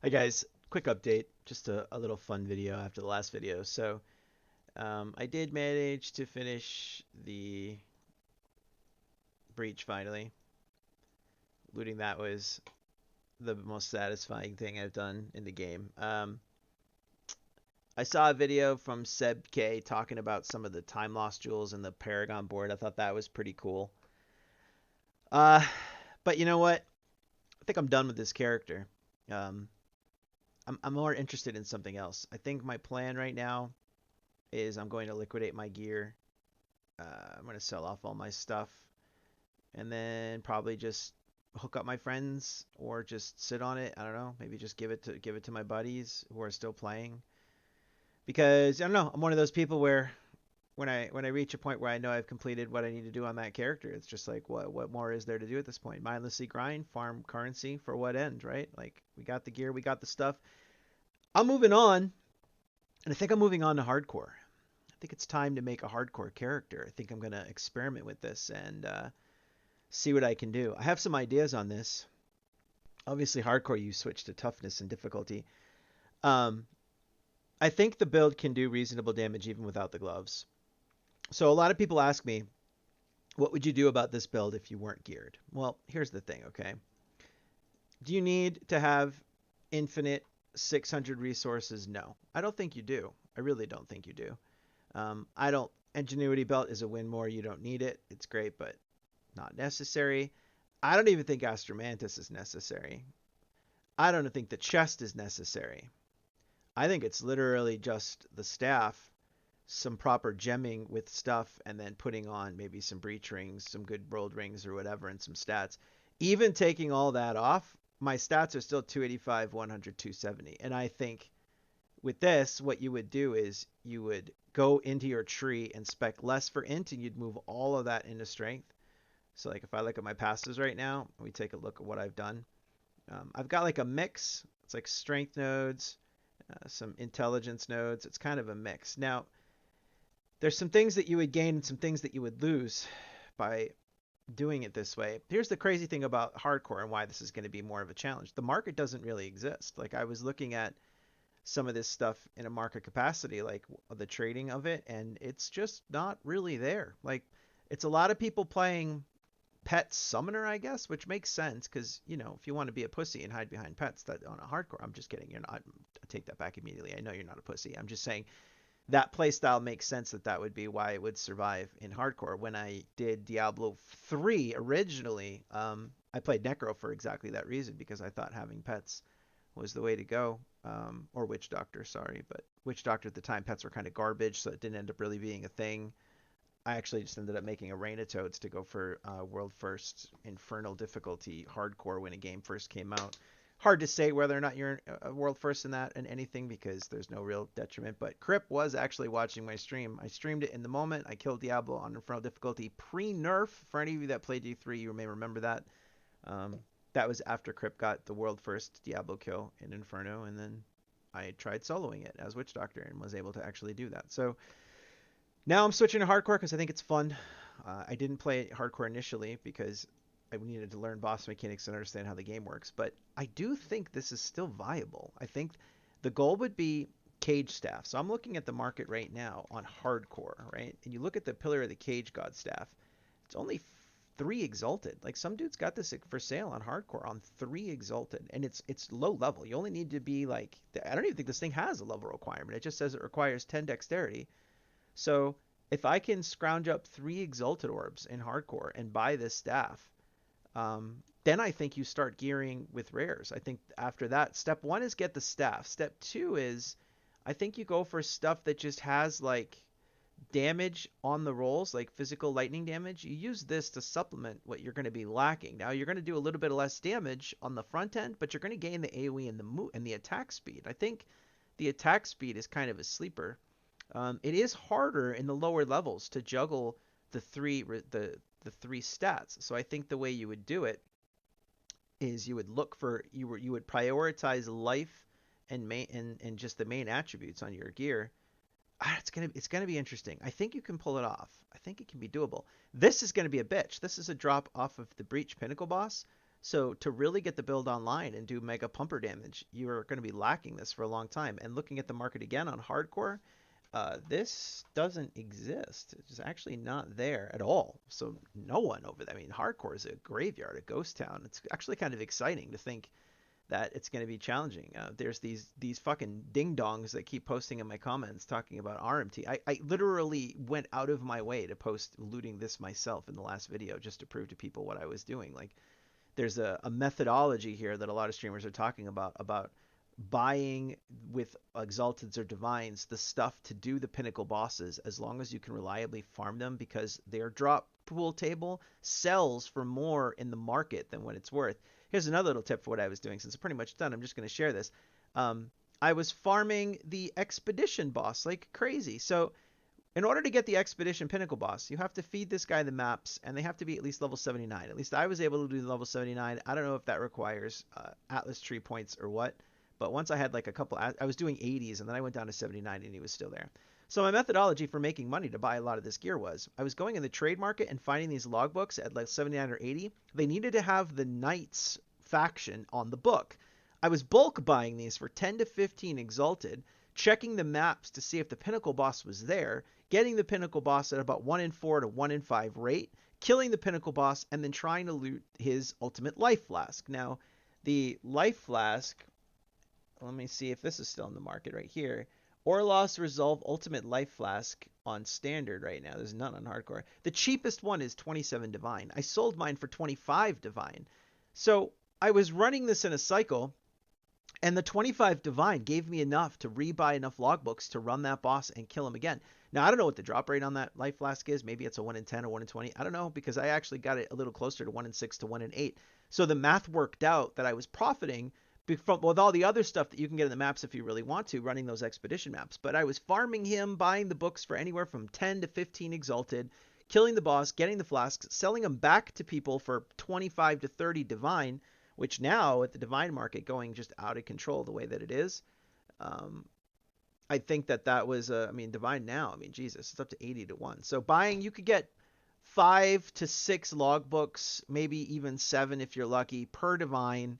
Hi guys, quick update, just a little fun video after the last video. So I did manage to finish the breach finally. Looting that was the most satisfying thing I've done in the game. I saw a video from Seb K talking about some of the time loss jewels in the Paragon board. I thought that was pretty cool. Uh, but you know what? I think I'm done with this character. Um, I'm more interested in something else. I think my plan right now is I'm going to liquidate my gear. I'm going to sell off all my stuff and then probably just hook up my friends or just sit on it. I don't know. Maybe just give it to my buddies who are still playing because I don't know. I'm one of those people where when I reach a point where I know I've completed what I need to do on that character, it's just like what more is there to do at this point? Mindlessly grind, farm currency for what end, right? Like we got the gear, we got the stuff. I'm moving on, and I think I'm moving on to hardcore. I think it's time to make a hardcore character. I think I'm gonna experiment with this and see what I can do. I have some ideas on this. Obviously, hardcore you switch to toughness and difficulty. Um, I think the build can do reasonable damage even without the gloves. So a lot of people ask me, what would you do about this build if you weren't geared? Well, here's the thing, okay? Do you need to have infinite 600 resources? No, I don't think you do. I really don't think you do. I don't. Ingenuity belt is a win more. You don't need it. It's great, but not necessary. I don't even think Astromantis is necessary. I don't think the chest is necessary. I think it's literally just the staff, some proper gemming with stuff, and then putting on maybe some breach rings, some good rolled rings or whatever, and some stats. Even taking all that off, my stats are still 285, 100, 270. And I think with this, what you would do is you would go into your tree and spec less for int, and you'd move all of that into strength. So like if I look at my passes right now, we take a look at what I've done. I've got like a mix. It's like strength nodes, some intelligence nodes. It's kind of a mix. Now, there's some things that you would gain and some things that you would lose by doing it this way. Here's the crazy thing about hardcore and why this is going to be more of a challenge. The market doesn't really exist. Like I was looking at some of this stuff in a market capacity, like the trading of it, and it's just not really there. Like it's a lot of people playing pet summoner, I guess, which makes sense because you know if you want to be a pussy and hide behind pets, that on a hardcore, I'm just kidding. You're not. I take that back immediately. I know you're not a pussy. I'm just saying that playstyle makes sense that that would be why it would survive in hardcore. When I did Diablo 3 originally, I played Necro for exactly that reason because I thought having pets was the way to go. Or Witch Doctor, sorry, but Witch Doctor at the time pets were kind of garbage, so it didn't end up really being a thing. I actually just ended up making Arena Toads to go for world first infernal difficulty hardcore when a game first came out. Hard to say whether or not you're a world first in that and anything because there's no real detriment. But Crip was actually watching my stream. I streamed it in the moment. I killed Diablo on infernal difficulty pre-nerf. For any of you that played D3, you may remember that. Um, that was after Crip got the world first Diablo kill in Inferno, and then I tried soloing it as Witch Doctor and was able to actually do that. So now I'm switching to hardcore because I think it's fun. I didn't play hardcore initially because I needed to learn boss mechanics and understand how the game works, but I do think this is still viable. I think the goal would be cage staff. So I'm looking at the market right now on hardcore, right? And you look at the Pillar of the Cage God staff, it's only three exalted. Like some dudes got this for sale on hardcore on three exalted, and it's low level. You only need to be like I don't even think this thing has a level requirement. It just says it requires 10 dexterity. So if I can scrounge up three exalted orbs in hardcore and buy this staff, then I think you start gearing with rares. I think after that, step one is get the staff. Step two is I think you go for stuff that just has like damage on the rolls, like physical lightning damage. You use this to supplement what you're going to be lacking. Now you're going to do a little bit less damage on the front end, but you're going to gain the AoE and the attack speed. I think the attack speed is kind of a sleeper. It is harder in the lower levels to juggle the three stats. So I think the way you would do it is you would prioritize life and and just the main attributes on your gear. It's gonna be interesting. I think you can pull it off. I think it can be doable. This is gonna be a bitch. This is a drop off of the Breach Pinnacle boss. So to really get the build online and do mega pumper damage, you are going to be lacking this for a long time. And looking at the market again on hardcore, this doesn't exist. It's actually not there at all. So no one over there. I mean, hardcore is a graveyard, a ghost town. It's actually kind of exciting to think that it's going to be challenging. There's these fucking ding dongs that keep posting in my comments talking about RMT. I literally went out of my way to post looting this myself in the last video just to prove to people what I was doing. Like there's a methodology here that a lot of streamers are talking about buying with exalteds or divines the stuff to do the pinnacle bosses as long as you can reliably farm them because their drop pool table sells for more in the market than what it's worth. Here's another little tip for what I was doing since it's pretty much done. I'm just going to share this. I was farming the expedition boss like crazy. So in order to get the Expedition Pinnacle boss, you have to feed this guy the maps, and they have to be at least level 79. At least I was able to do level 79. I don't know if that requires Atlas Tree points or what, but once I had like a couple, I was doing 80s, and then I went down to 79, and he was still there. So my methodology for making money to buy a lot of this gear was, I was going in the trade market and finding these logbooks at like 79 or 80. They needed to have the Knights faction on the book. I was bulk buying these for 10 to 15 Exalted, checking the maps to see if the Pinnacle boss was there, getting the Pinnacle boss at about 1 in 4 to 1 in 5 rate, killing the Pinnacle boss, and then trying to loot his ultimate life flask. Now, the life flask, let me see if this is still in the market right here. Orlos Resolve Ultimate Life Flask on standard right now. There's none on hardcore. The cheapest one is 27 divine. I sold mine for 25 divine. So I was running this in a cycle, and the 25 divine gave me enough to rebuy enough logbooks to run that boss and kill him again. Now, I don't know what the drop rate on that life flask is. Maybe it's a 1 in 10 or 1 in 20. I don't know because I actually got it a little closer to 1 in 6 to 1 in 8. So the math worked out that I was profiting with all the other stuff that you can get in the maps if you really want to, running those expedition maps. But I was farming him, buying the books for anywhere from 10 to 15 exalted, killing the boss, getting the flasks, selling them back to people for 25 to 30 divine, which now at the divine market going just out of control the way that it is. I think that was, I mean, divine now, I mean, Jesus, it's up to 80 to 1. So buying, you could get 5 to 6 logbooks, maybe even 7 if you're lucky, per divine.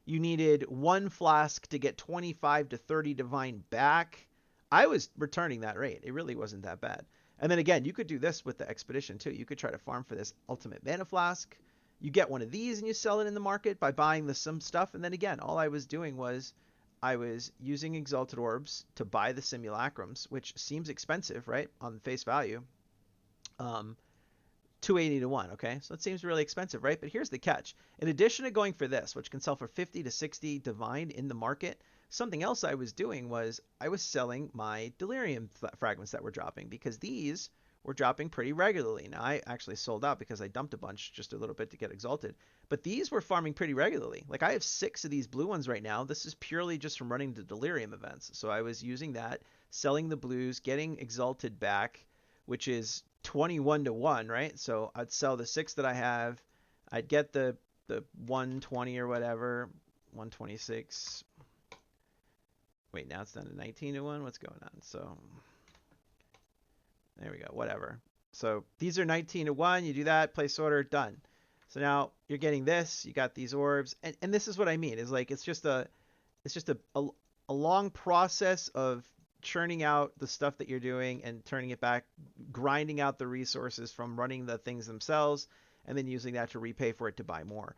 You needed 1 flask to get 25 to 30 divine back. I was returning that rate. It really wasn't that bad. And then again, you could do this with the expedition too. You could try to farm for this ultimate mana flask. You get one of these and you sell it in the market by buying some stuff. And then again, all I was doing was I was using exalted orbs to buy the simulacrums, which seems expensive, right, on face value. 280 to 1, okay? So it seems really expensive, right? But here's the catch. In addition to going for this, which can sell for 50 to 60 divine in the market, something else I was doing was I was selling my delirium fragments that were dropping because these were dropping pretty regularly. Now, I actually sold out because I dumped a bunch just a little bit to get exalted. But these were farming pretty regularly. Like I have 6 of these blue ones right now. This is purely just from running the delirium events. So I was using that, selling the blues, getting exalted back, which is 21 to 1, right? So I'd sell the 6 that I have. I'd get the 120 or whatever, 126. Wait, now it's down to 19 to 1. What's going on? So there we go, whatever. So these are 19 to 1. You do that, place order, done. So now you're getting this, you got these orbs, and this is what I mean. Is like it's just a long process of churning out the stuff that you're doing and turning it back, grinding out the resources from running the things themselves, and then using that to repay for it to buy more.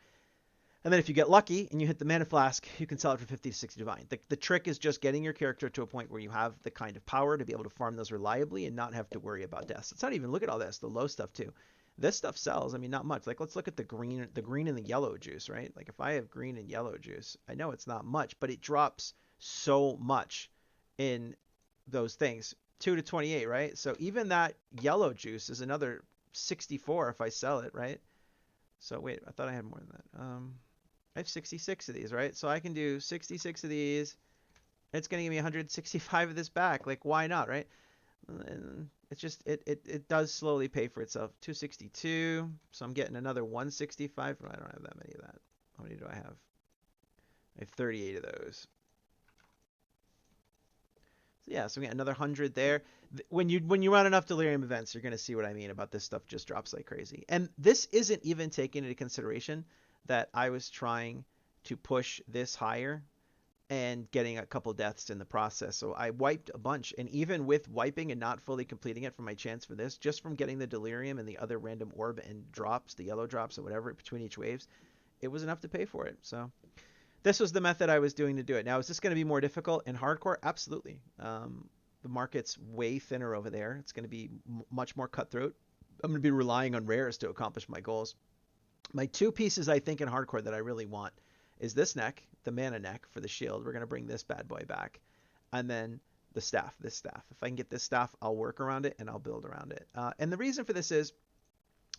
And then if you get lucky and you hit the mana flask, you can sell it for 50 to 60 divine. The trick is just getting your character to a point where you have the kind of power to be able to farm those reliably and not have to worry about deaths. It's not even, look at all this, the low stuff too. This stuff sells, I mean, not much. Like, let's look at the green and the yellow juice, right? Like, if I have green and yellow juice, I know it's not much, but it drops so much in those things. 2 to 28, right? So even that yellow juice is another 64 if I sell it, right? So wait, I thought I had more than that. I have 66 of these, right? So I can do 66 of these. It's going to give me 165 of this back. Like, why not, right? And it's just, it does slowly pay for itself. 262. So I'm getting another 165. I don't have that many of that. How many do I have? I have 38 of those. So yeah, so we got another 100 there. When you run enough delirium events, you're going to see what I mean about this stuff just drops like crazy. And this isn't even taken into consideration that I was trying to push this higher and getting a couple deaths in the process. So I wiped a bunch. And even with wiping and not fully completing it for my chance for this, just from getting the delirium and the other random orb and drops, the yellow drops or whatever between each waves, it was enough to pay for it. So this was the method I was doing to do it. Now, is this going to be more difficult in hardcore? Absolutely. The market's way thinner over there. It's going to be much more cutthroat. I'm going to be relying on rares to accomplish my goals. My two pieces I think in hardcore that I really want is this neck, the mana neck for the shield. We're going to bring this bad boy back. And then the staff, this staff. If I can get this staff, I'll work around it and I'll build around it. And the reason for this is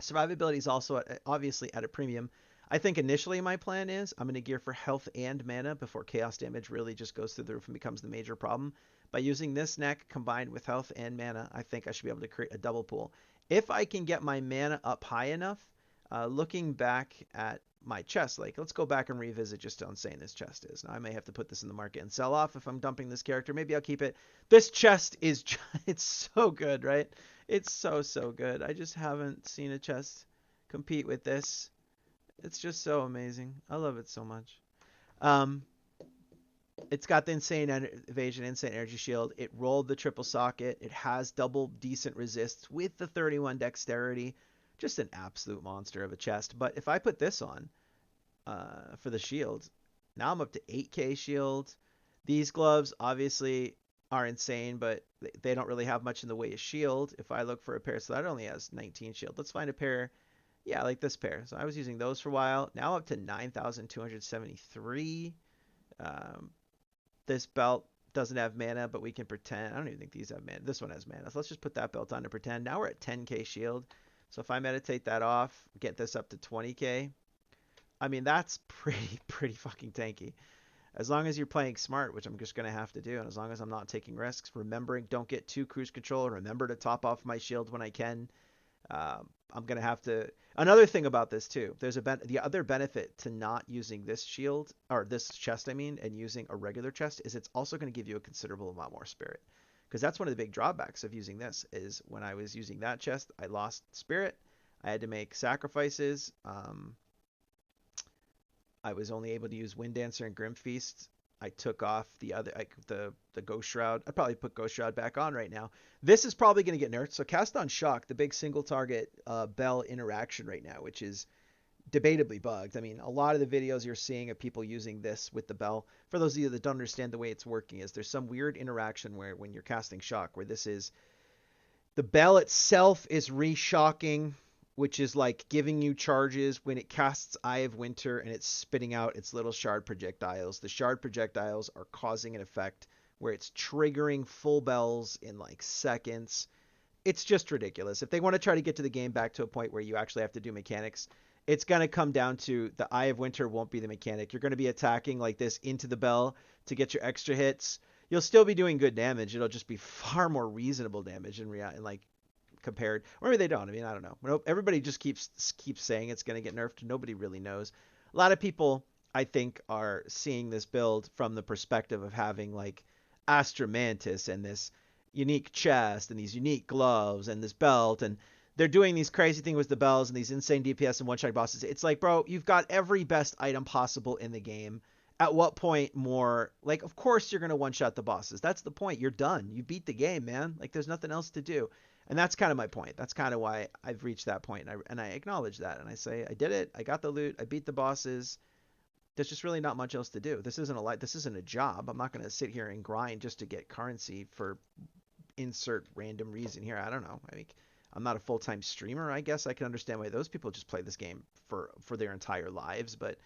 survivability is also obviously at a premium. I think initially my plan is I'm going to gear for health and mana before chaos damage really just goes through the roof and becomes the major problem. By using this neck combined with health and mana, I think I should be able to create a double pool. If I can get my mana up high enough, looking back at my chest, like let's go back and revisit just how insane this chest is. Now I may have to put this in the market and sell off if I'm dumping this character. Maybe I'll keep it. This chest is, it's so good, right? It's so good. I just haven't seen a chest compete with this. It's just so amazing. I love it so much. Um, it's got the insane evasion, insane energy shield. It rolled the triple socket. It has double decent resists with the 31 dexterity. Just an absolute monster of a chest. But if I put this on for the shield, now I'm up to 8k shield. These gloves obviously are insane, but they don't really have much in the way of shield. If I look for a pair, so that only has 19 shield. Let's find a pair. Yeah, like this pair. So I was using those for a while. Now up to 9,273. Um, this belt doesn't have mana, but we can pretend. I don't even think these have mana. This one has mana. So let's just put that belt on to pretend. Now we're at 10k shield. So if I meditate that off, get this up to 20k, I mean, that's pretty fucking tanky. As long as you're playing smart, which I'm just going to have to do, and as long as I'm not taking risks, remembering don't get too cruise control, remember to top off my shield when I can. I'm going to have to. Another thing about this too, there's the other benefit to not using this shield, or this chest, I mean, and using a regular chest is it's also going to give you a considerable amount more spirit. Because that's one of the big drawbacks of using this is when I was using that chest, I lost spirit. I had to make sacrifices. I was only able to use Wind Dancer and Grim Feast. I took off the Ghost Shroud. I'd probably put Ghost Shroud back on right now. This is probably going to get nerfed. So Cast on Shock, the big single target Bell interaction right now, which is debatably bugged. I mean, a lot of the videos you're seeing of people using this with the bell, for those of you that don't understand the way it's working, is there's some weird interaction where when you're casting shock, where this is the bell itself is re-shocking, which is like giving you charges when it casts Eye of Winter and it's spitting out its little shard projectiles. The shard projectiles are causing an effect where it's triggering full bells in like seconds. It's just ridiculous. If they want to try to get to the game back to a point where you actually have to do mechanics, it's going to come down to the Eye of Winter won't be the mechanic. You're going to be attacking like this into the bell to get your extra hits. You'll still be doing good damage. It'll just be far more reasonable damage in reality, like compared. Or maybe they don't. I mean, I don't know. Everybody just keeps saying it's going to get nerfed. Nobody really knows. A lot of people, I think, are seeing this build from the perspective of having like Astra Mantis and this unique chest and these unique gloves and this belt, and they're doing these crazy things with the bells and these insane DPS and one-shot bosses. It's like, bro, you've got every best item possible in the game. At what point more, like, of course you're going to one-shot the bosses. That's the point. You're done. You beat the game, man. Like, there's nothing else to do. And that's kind of my point. That's kind of why I've reached that point. And I acknowledge that. And I say, I did it. I got the loot. I beat the bosses. There's just really not much else to do. This isn't a job. I'm not going to sit here and grind just to get currency for insert random reason here. I don't know. I mean, I'm not a full-time streamer. I guess I can understand why those people just play this game for their entire lives, but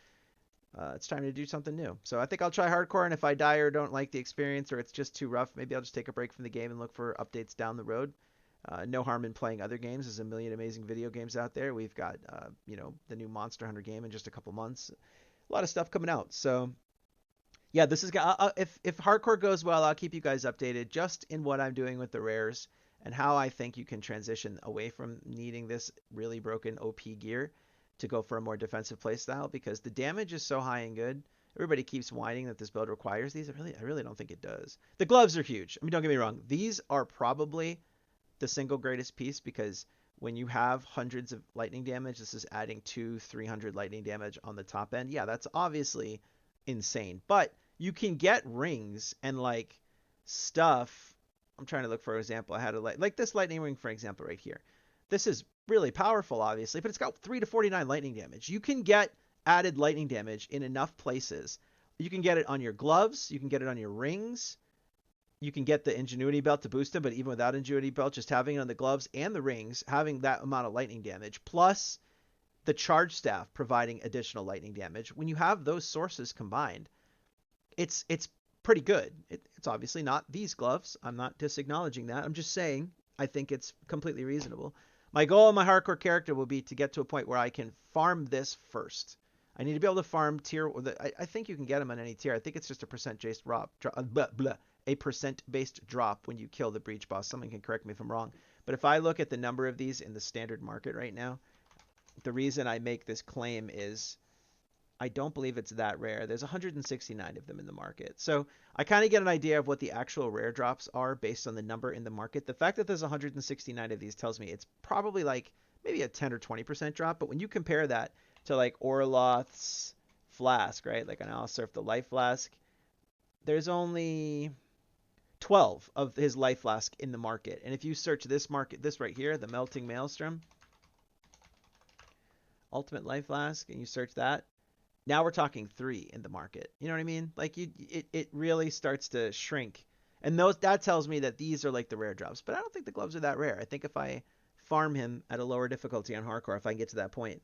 it's time to do something new. So I think I'll try hardcore, and if I die or don't like the experience or it's just too rough, maybe I'll just take a break from the game and look for updates down the road. No harm in playing other games. There's a million amazing video games out there. We've got, the new Monster Hunter game in just a couple months. A lot of stuff coming out. So yeah, this is if hardcore goes well, I'll keep you guys updated just in what I'm doing with the rares and how I think you can transition away from needing this really broken OP gear to go for a more defensive playstyle, because the damage is so high and good. Everybody keeps whining that this build requires these. I really don't think it does. The gloves are huge. I mean, don't get me wrong. These are probably the single greatest piece, because when you have hundreds of lightning damage, this is adding 300 lightning damage on the top end. Yeah, that's obviously insane. But you can get rings and like stuff. I'm trying to look for an example. I had a like this lightning ring, for example, right here. This is really powerful, obviously, but it's got 3 to 49 lightning damage. You can get added lightning damage in enough places. You can get it on your gloves. You can get it on your rings. You can get the Ingenuity Belt to boost them, but even without Ingenuity Belt, just having it on the gloves and the rings, having that amount of lightning damage, plus the Charge Staff providing additional lightning damage, when you have those sources combined, it's pretty good. It's obviously not these gloves. I'm not disacknowledging that. I'm just saying I think it's completely reasonable. My goal in my hardcore character will be to get to a point where I can farm this first. I need to be able to farm tier. I think you can get them on any tier. I think it's just a percent based drop, a percent based drop when you kill the breach boss. Someone can correct me if I'm wrong. But if I look at the number of these in the standard market right now, the reason I make this claim is I don't believe it's that rare. There's 169 of them in the market. So I kind of get an idea of what the actual rare drops are based on the number in the market. The fact that there's 169 of these tells me it's probably like maybe a 10 or 20% drop. But when you compare that to like Orloth's flask, right? Like an Alisurf, the life flask, there's only 12 of his life flask in the market. And if you search this market, this right here, the Melting Maelstrom, Ultimate Life Flask, and you search that, now we're talking 3 in the market. You know what I mean? Like it really starts to shrink. And that tells me that these are like the rare drops. But I don't think the gloves are that rare. I think if I farm him at a lower difficulty on hardcore, if I can get to that point,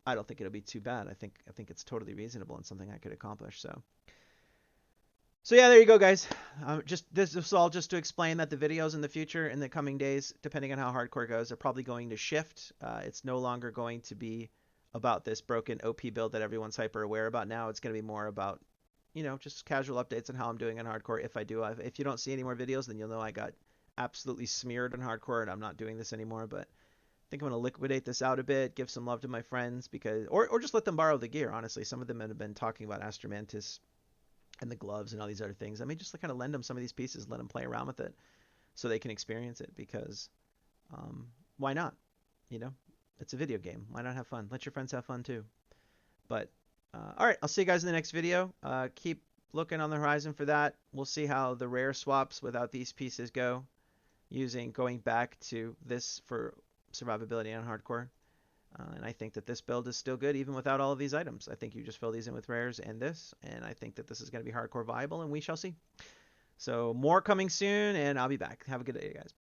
I don't think it'll be too bad. I think it's totally reasonable and something I could accomplish. So yeah, there you go, guys. Just this is all just to explain that the videos in the future, in the coming days, depending on how hardcore goes, are probably going to shift. It's no longer going to be about this broken OP build that everyone's hyper aware about now. It's going to be more about, just casual updates on how I'm doing on hardcore. If I do, if you don't see any more videos, then you'll know I got absolutely smeared on hardcore and I'm not doing this anymore. But I think I'm going to liquidate this out a bit, give some love to my friends or just let them borrow the gear. Honestly, some of them have been talking about Astromantis and the gloves and all these other things. I may just kind of lend them some of these pieces, let them play around with it so they can experience it because why not? You know, it's a video game. Why not have fun? Let your friends have fun too. But all right, I'll see you guys in the next video. Keep looking on the horizon for that. We'll see how the rare swaps without these pieces go, going back to this for survivability on hardcore. And I think that this build is still good even without all of these items. I think you just fill these in with rares and this, and I think that this is going to be hardcore viable, and we shall see. So more coming soon, and I'll be back. Have a good day, guys.